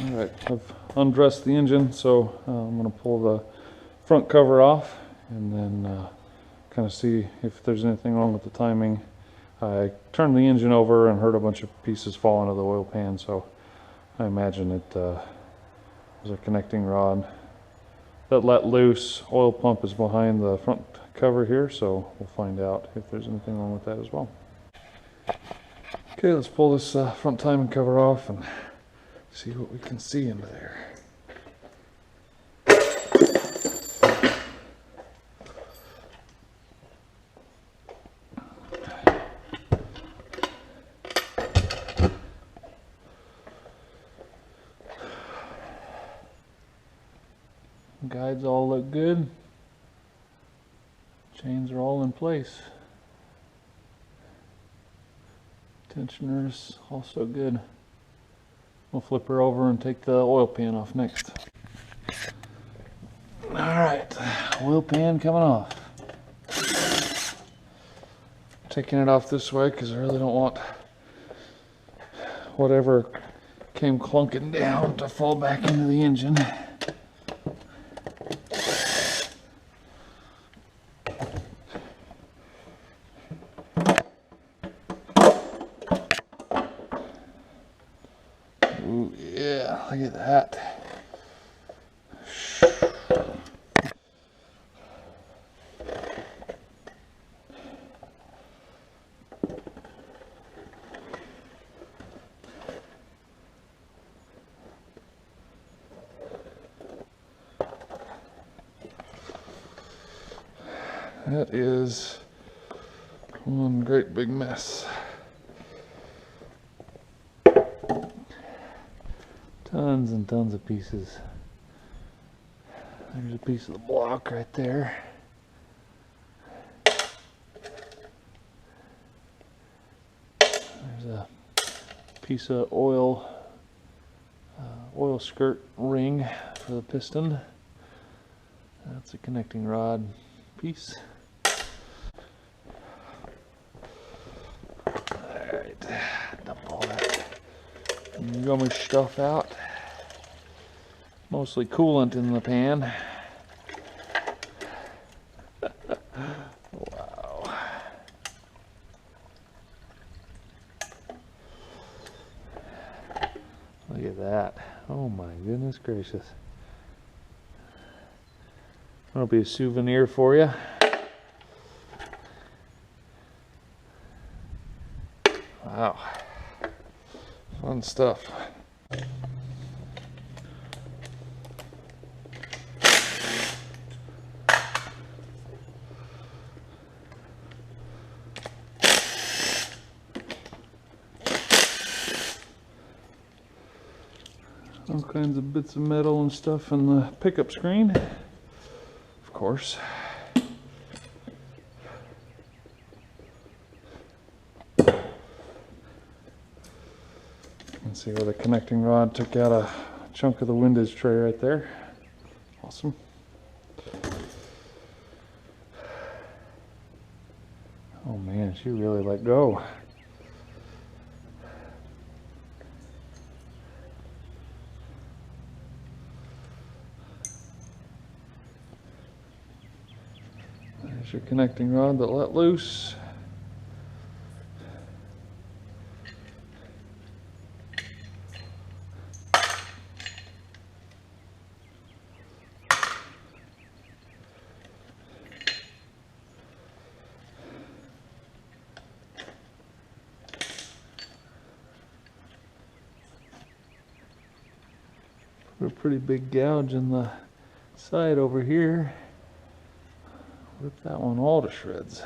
Alright, I've undressed the engine, so I'm going to pull the front cover off and then kind of see if there's anything wrong with the timing. I turned the engine over and heard a bunch of pieces fall into the oil pan, so I imagine it was a connecting rod that let loose. Oil pump is behind the front cover here, so we'll find out if there's anything wrong with that as well. Okay, let's pull this front timing cover off and see what we can see into there. Guides all look good. Chains are all in place. Tensioners also good. We'll flip her over and take the oil pan off next. Alright, oil pan coming off. Taking it off this way because I really don't want whatever came clunking down to fall back into the engine. Ooh, yeah, look at that. That is one great big mess. Tons and tons of pieces. There's a piece of the block right there. There's a piece of oil skirt ring for the piston. That's a connecting rod piece. Alright, dump all that gummy stuff out. Mostly coolant in the pan. Wow. Look at that. Oh my goodness gracious. That'll be a souvenir for you. Wow. Fun stuff. All kinds of bits of metal and stuff in the pickup screen, of course. You can see where the connecting rod took out a chunk of the windage tray right there. Awesome. Oh man, she really let go. There's your connecting rod that let loose. Put a pretty big gouge in the side over here. Rip that one all to shreds.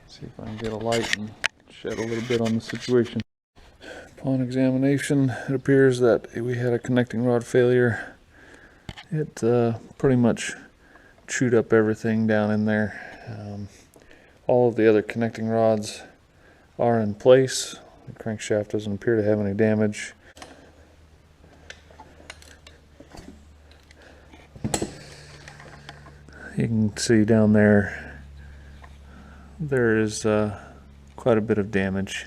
See if I can get a light and shed a little bit on the situation. Upon examination, it appears that we had a connecting rod failure. It pretty much chewed up everything down in there. All of the other connecting rods are in place. The crankshaft doesn't appear to have any damage. You can see down there, there is quite a bit of damage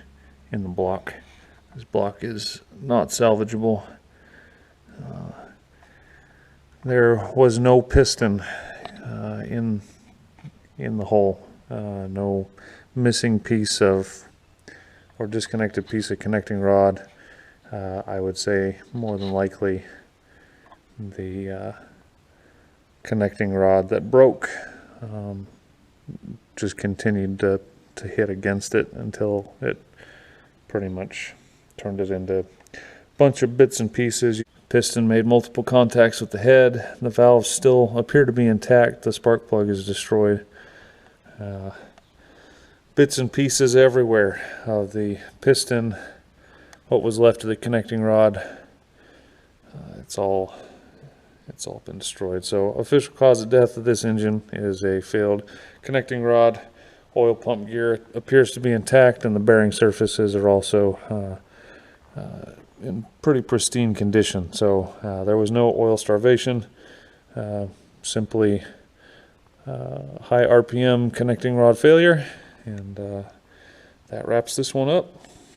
in the block. This block is not salvageable. There was no piston in the hole. No missing piece of or disconnected piece of connecting rod. I would say more than likely the connecting rod that broke just continued to hit against it until it pretty much turned it into a bunch of bits and pieces. Piston made multiple contacts with the head. The valves still appear to be intact. The spark plug is destroyed. Bits and pieces everywhere of the piston, what was left of the connecting rod. It's all been destroyed. So official cause of death of this engine is a failed connecting rod. Oil pump gear appears to be intact, and the bearing surfaces are also in pretty pristine condition. So there was no oil starvation, simply high RPM connecting rod failure. And that wraps this one up.